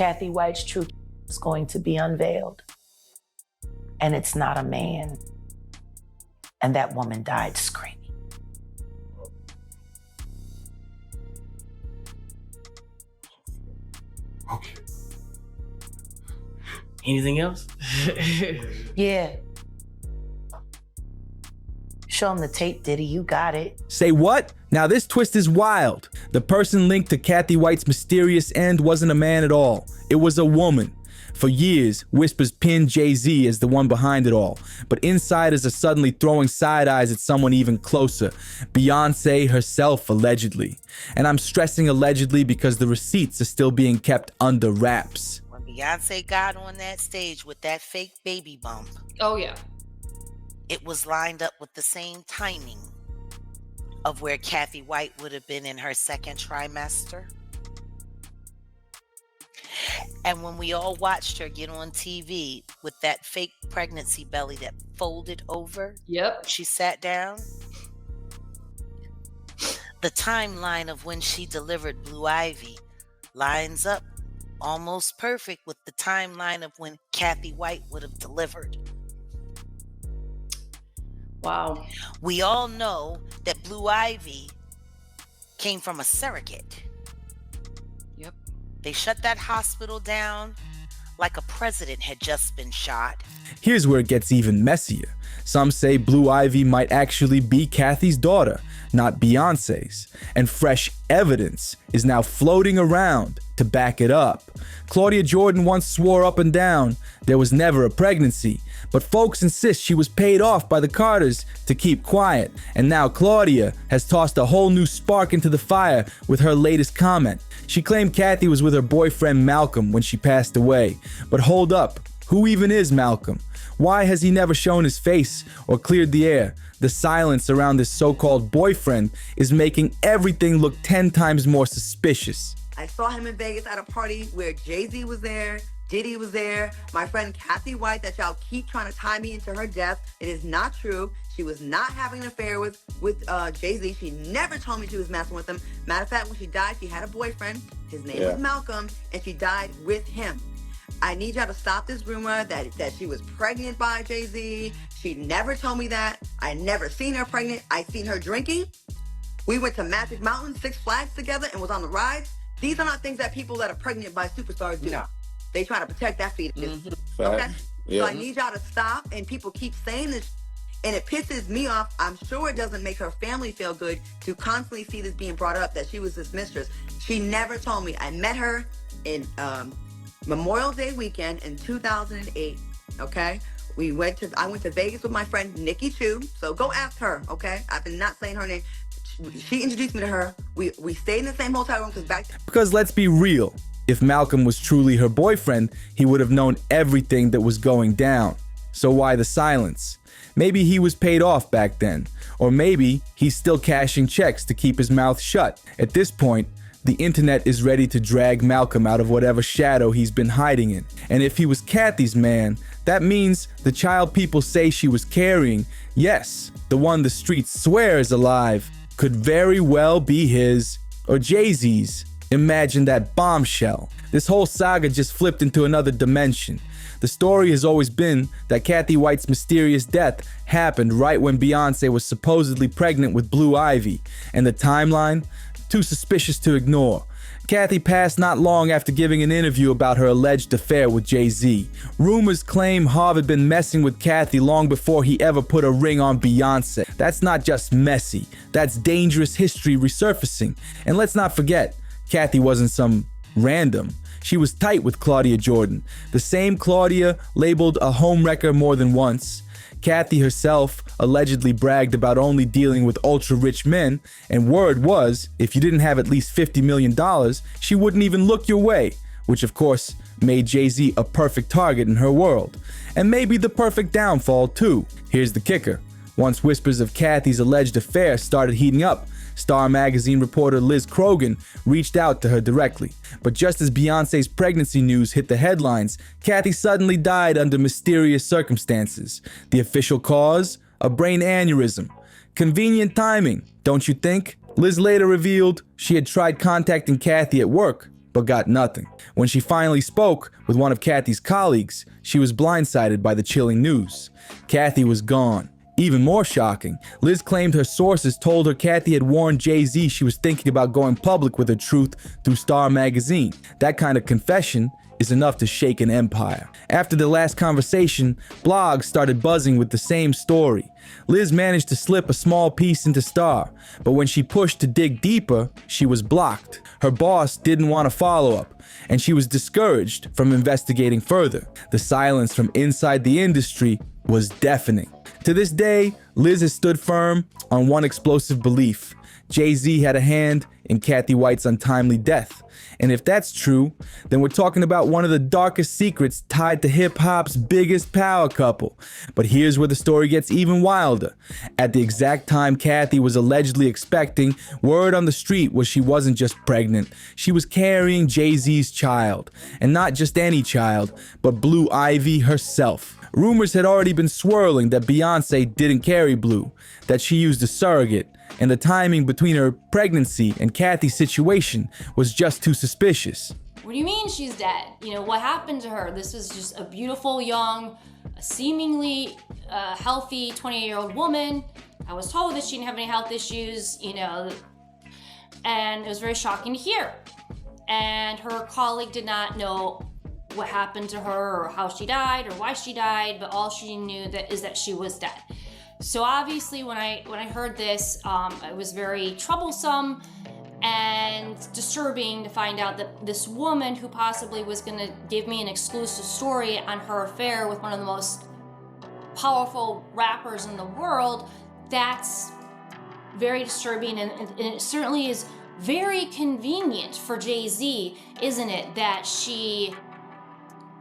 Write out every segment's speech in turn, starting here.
Cathy White's truth is going to be unveiled. And it's not a man. And that woman died screaming. Okay. Anything else? Yeah. Show him the tape, Diddy. You got it. Say what? Now this twist is wild. The person linked to Cathy White's mysterious end wasn't a man at all. It was a woman. For years, Whispers pinned Jay-Z as the one behind it all, but insiders are suddenly throwing side eyes at someone even closer, Beyonce herself allegedly. And I'm stressing allegedly because the receipts are still being kept under wraps. When Beyonce got on that stage with that fake baby bump, Oh, yeah. it was lined up with the same timing of where Cathy White would have been in her second trimester. And when we all watched her get on TV with that fake pregnancy belly that folded over, Yep. she sat down. The timeline of when she delivered Blue Ivy lines up almost perfect with the timeline of when Cathy White would have delivered. Wow. We all know that Blue Ivy came from a surrogate. Yep. They shut that hospital down like a president had just been shot. Here's where it gets even messier. Some say Blue Ivy might actually be Cathy's daughter, not Beyonce's. And fresh evidence is now floating around to back it up. Claudia Jordan once swore up and down there was never a pregnancy, but folks insist she was paid off by the Carters to keep quiet. And now Claudia has tossed a whole new spark into the fire with her latest comment. She claimed Cathy was with her boyfriend Malcolm when she passed away. But hold up, who even is Malcolm? Why has he never shown his face or cleared the air? The silence around this so-called boyfriend is making everything look 10 times more suspicious. I saw him in Vegas at a party where Jay-Z was there, Diddy was there, my friend Cathy White that y'all keep trying to tie me into her death. It is not true. She was not having an affair with Jay-Z. She never told me she was messing with him. Matter of fact, when she died, she had a boyfriend. His name was Malcolm, and she died with him. I need y'all to stop this rumor that she was pregnant by Jay-Z. She never told me that. I never seen her pregnant. I seen her drinking. We went to Magic Mountain, Six Flags together and was on the rides. These are not things that people that are pregnant by superstars do. No. They try to protect that fetus. Mm-hmm. Okay? Yeah. So I need y'all to stop, and people keep saying this, and it pisses me off. I'm sure it doesn't make her family feel good to constantly see this being brought up, that she was this mistress. She never told me. I met her in Memorial Day weekend in 2008, okay? I went to Vegas with my friend Nikki Chu, so go ask her, okay? I've been not saying her name. She introduced me to her. We stayed in the same hotel room because let's be real. If Malcolm was truly her boyfriend, he would have known everything that was going down. So why the silence? Maybe he was paid off back then, or maybe he's still cashing checks to keep his mouth shut. At this point, the internet is ready to drag Malcolm out of whatever shadow he's been hiding in. And if he was Cathy's man, that means the child people say she was carrying, yes, the one the streets swear is alive, could very well be his or Jay-Z's. Imagine that bombshell. This whole saga just flipped into another dimension. The story has always been that Cathy White's mysterious death happened right when Beyonce was supposedly pregnant with Blue Ivy, and the timeline? Too suspicious to ignore. Cathy passed not long after giving an interview about her alleged affair with Jay-Z. Rumors claim Harv had been messing with Cathy long before he ever put a ring on Beyonce. That's not just messy, that's dangerous history resurfacing. And let's not forget, Cathy wasn't some random. She was tight with Claudia Jordan, the same Claudia labeled a homewrecker more than once. Cathy herself allegedly bragged about only dealing with ultra-rich men, and word was, if you didn't have at least $50 million, she wouldn't even look your way, which of course made Jay-Z a perfect target in her world. And maybe the perfect downfall too. Here's the kicker. Once whispers of Cathy's alleged affair started heating up, Star Magazine reporter Liz Krogan reached out to her directly. But just as Beyonce's pregnancy news hit the headlines, Cathy suddenly died under mysterious circumstances. The official cause? A brain aneurysm. Convenient timing, don't you think? Liz later revealed she had tried contacting Cathy at work, but got nothing. When she finally spoke with one of Cathy's colleagues, she was blindsided by the chilling news. Cathy was gone. Even more shocking, Liz claimed her sources told her Cathy had warned Jay-Z she was thinking about going public with her truth through Star magazine. That kind of confession is enough to shake an empire. After the last conversation, blogs started buzzing with the same story. Liz managed to slip a small piece into Star, but when she pushed to dig deeper, she was blocked. Her boss didn't want to follow up, and she was discouraged from investigating further. The silence from inside the industry was deafening. To this day, Liz has stood firm on one explosive belief: Jay-Z had a hand in Cathy White's untimely death. And if that's true, then we're talking about one of the darkest secrets tied to hip-hop's biggest power couple. But here's where the story gets even wilder. At the exact time Cathy was allegedly expecting, word on the street was she wasn't just pregnant, she was carrying Jay-Z's child. And not just any child, but Blue Ivy herself. Rumors had already been swirling that Beyonce didn't carry Blue, that she used a surrogate, and the timing between her pregnancy and Cathy's situation was just too suspicious. What do you mean she's dead? You know, what happened to her? This is just a beautiful, young, seemingly healthy 28-year-old woman. I was told that she didn't have any health issues, you know, and it was very shocking to hear. And her colleague did not know what happened to her or how she died or why she died, but all she knew is that she was dead. So obviously when I heard this, it was very troublesome and disturbing to find out that this woman who possibly was gonna give me an exclusive story on her affair with one of the most powerful rappers in the world, that's very disturbing, and it certainly is very convenient for Jay-Z, isn't it, that she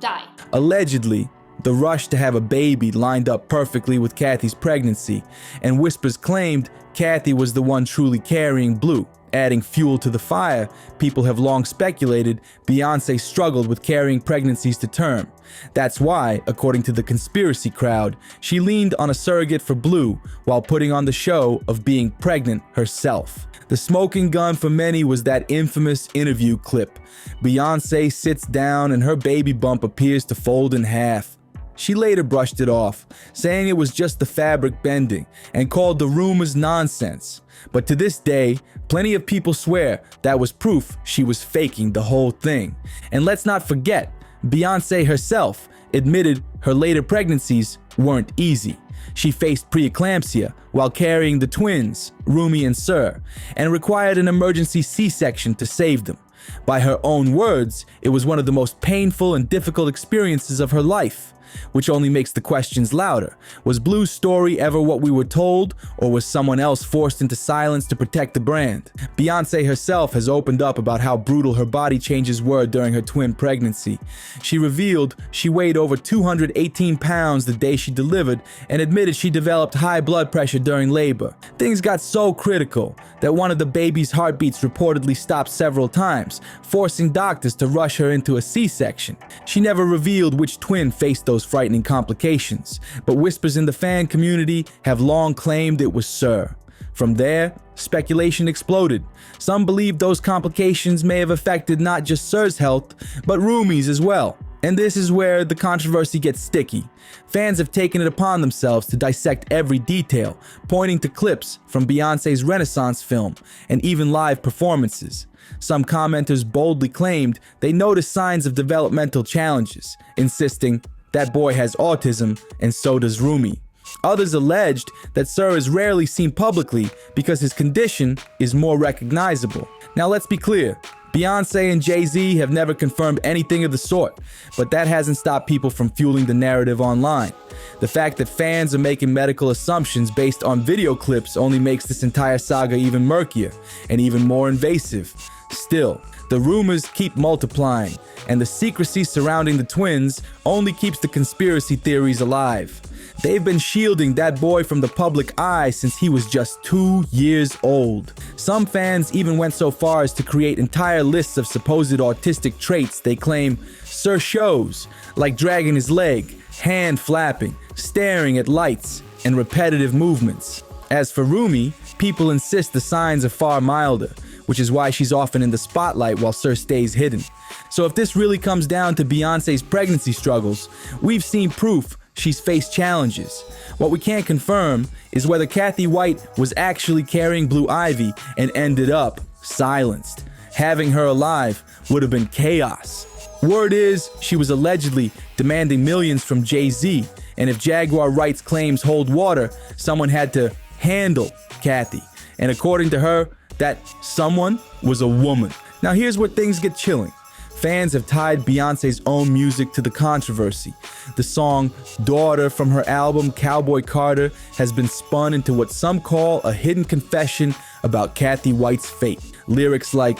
died. Allegedly, the rush to have a baby lined up perfectly with Cathy's pregnancy, and whispers claimed Cathy was the one truly carrying Blue. Adding fuel to the fire, people have long speculated Beyonce struggled with carrying pregnancies to term. That's why, according to the conspiracy crowd, she leaned on a surrogate for Blue while putting on the show of being pregnant herself. The smoking gun for many was that infamous interview clip. Beyonce sits down and her baby bump appears to fold in half. She later brushed it off, saying it was just the fabric bending, and called the rumors nonsense. But to this day, plenty of people swear that was proof she was faking the whole thing. And let's not forget, Beyonce herself admitted her later pregnancies weren't easy. She faced preeclampsia while carrying the twins, Rumi and Sir, and required an emergency C-section to save them. By her own words, it was one of the most painful and difficult experiences of her life. Which only makes the questions louder. Was Blue's story ever what we were told, or was someone else forced into silence to protect the brand? Beyonce herself has opened up about how brutal her body changes were during her twin pregnancy. She revealed she weighed over 218 pounds the day she delivered and admitted she developed high blood pressure during labor. Things got so critical that one of the baby's heartbeats reportedly stopped several times, forcing doctors to rush her into a C-section. She never revealed which twin faced those frightening complications, but whispers in the fan community have long claimed it was Sir. From there, speculation exploded. Some believe those complications may have affected not just Sir's health, but Rumi's as well. And this is where the controversy gets sticky. Fans have taken it upon themselves to dissect every detail, pointing to clips from Beyonce's Renaissance film and even live performances. Some commenters boldly claimed they noticed signs of developmental challenges, insisting, "That boy has autism, and so does Rumi." Others alleged that Sir is rarely seen publicly because his condition is more recognizable. Now let's be clear, Beyonce and Jay-Z have never confirmed anything of the sort, but that hasn't stopped people from fueling the narrative online. The fact that fans are making medical assumptions based on video clips only makes this entire saga even murkier and even more invasive. Still, the rumors keep multiplying, and the secrecy surrounding the twins only keeps the conspiracy theories alive. They've been shielding that boy from the public eye since he was just 2 years old. Some fans even went so far as to create entire lists of supposed autistic traits they claim Sir shows, like dragging his leg, hand flapping, staring at lights, and repetitive movements. As for Rumi, people insist the signs are far milder, which is why she's often in the spotlight while Sir stays hidden. So if this really comes down to Beyonce's pregnancy struggles, we've seen proof she's faced challenges. What we can't confirm is whether Cathy White was actually carrying Blue Ivy and ended up silenced. Having her alive would have been chaos. Word is she was allegedly demanding millions from Jay-Z, and if Jaguar Wright's claims hold water, someone had to handle Cathy. And according to her, that someone was a woman. Now here's where things get chilling. Fans have tied Beyonce's own music to the controversy. The song Daughter from her album Cowboy Carter has been spun into what some call a hidden confession about Cathy White's fate. Lyrics like,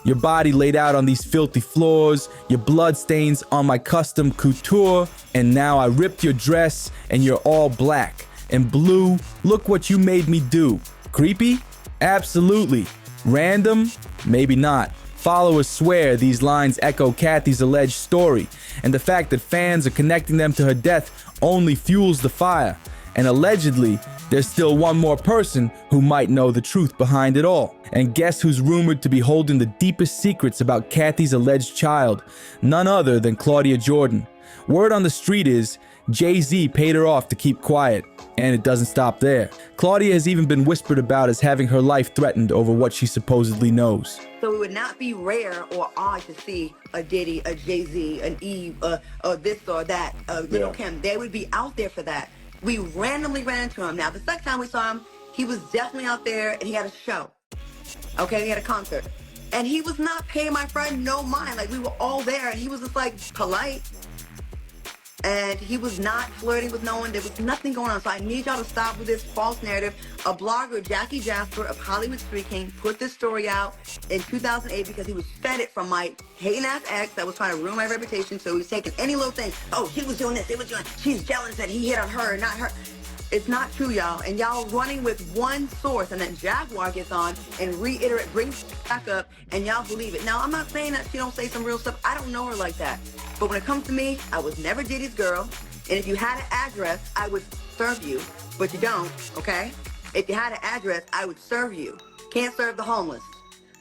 "Your body laid out on these filthy floors, your blood stains on my custom couture, and now I ripped your dress and you're all black. And blue, look what you made me do." Creepy? Absolutely. Random? Maybe not. Followers swear these lines echo Cathy's alleged story, and the fact that fans are connecting them to her death only fuels the fire. And allegedly, there's still one more person who might know the truth behind it all. And guess who's rumored to be holding the deepest secrets about Cathy's alleged child? None other than Claudia Jordan. Word on the street is Jay-Z paid her off to keep quiet, and it doesn't stop there. Claudia has even been whispered about as having her life threatened over what she supposedly knows. So it would not be rare or odd to see a Diddy, a Jay-Z, an Eve, this or that, Lil Kim. They would be out there for that. We randomly ran into him. Now, the second time we saw him, he was definitely out there and he had a show. Okay, he had a concert. And he was not paying my friend no mind. Like, we were all there and he was just like polite. And he was not flirting with no one. There was nothing going on. So I need y'all to stop with this false narrative. A blogger, Jackie Jasper of Hollywood Street King, put this story out in 2008 because he was fed it from my hating-ass ex that was trying to ruin my reputation. So he was taking any little thing. Oh, he was doing this. He was doing. She's jealous that he hit on her, not her. It's not true, y'all. And y'all running with one source, and then Jaguar gets on and reiterate, brings back up, and y'all believe it. Now, I'm not saying that she don't say some real stuff. I don't know her like that. But when it comes to me, I was never Diddy's girl. And if you had an address, I would serve you. But you don't, okay? If you had an address, I would serve you. Can't serve the homeless.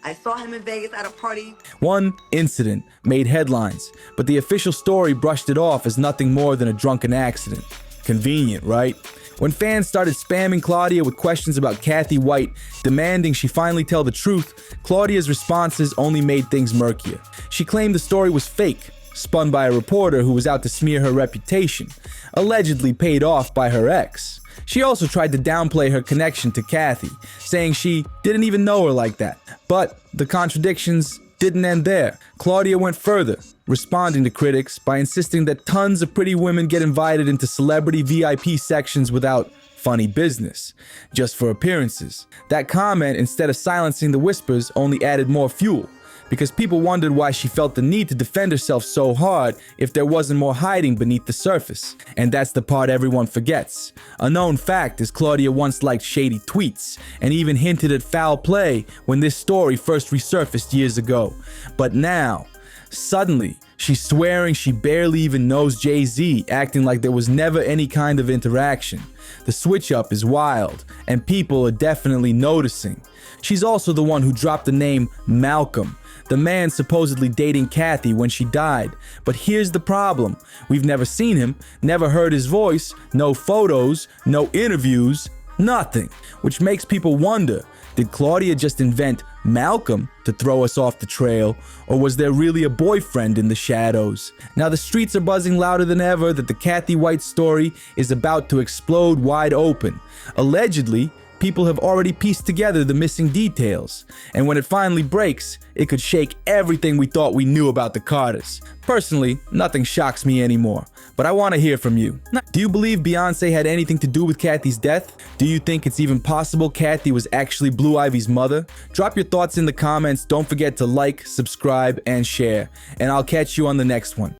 I saw him in Vegas at a party. One incident made headlines, but the official story brushed it off as nothing more than a drunken accident. Convenient, right? When fans started spamming Claudia with questions about Cathy White, demanding she finally tell the truth, Claudia's responses only made things murkier. She claimed the story was fake, spun by a reporter who was out to smear her reputation, allegedly paid off by her ex. She also tried to downplay her connection to Cathy, saying she didn't even know her like that. But the contradictions didn't end there. Claudia went further, responding to critics by insisting that tons of pretty women get invited into celebrity VIP sections without funny business, just for appearances. That comment, instead of silencing the whispers, only added more fuel, because people wondered why she felt the need to defend herself so hard if there wasn't more hiding beneath the surface. And that's the part everyone forgets. A known fact is Claudia once liked shady tweets and even hinted at foul play when this story first resurfaced years ago. But now, suddenly, she's swearing she barely even knows Jay-Z, acting like there was never any kind of interaction. The switch up is wild, and people are definitely noticing. She's also the one who dropped the name Malcolm, the man supposedly dating Cathy when she died. But here's the problem. We've never seen him, never heard his voice, no photos, no interviews, nothing. Which makes people wonder, did Claudia just invent Malcolm to throw us off the trail, or was there really a boyfriend in the shadows? Now the streets are buzzing louder than ever that the Cathy White story is about to explode wide open. Allegedly, people have already pieced together the missing details, and when it finally breaks, it could shake everything we thought we knew about the Carters. Personally, nothing shocks me anymore, but I want to hear from you. Do you believe Beyonce had anything to do with Cathy's death? Do you think it's even possible Cathy was actually Blue Ivy's mother? Drop your thoughts in the comments. Don't forget to like, subscribe, and share, and I'll catch you on the next one.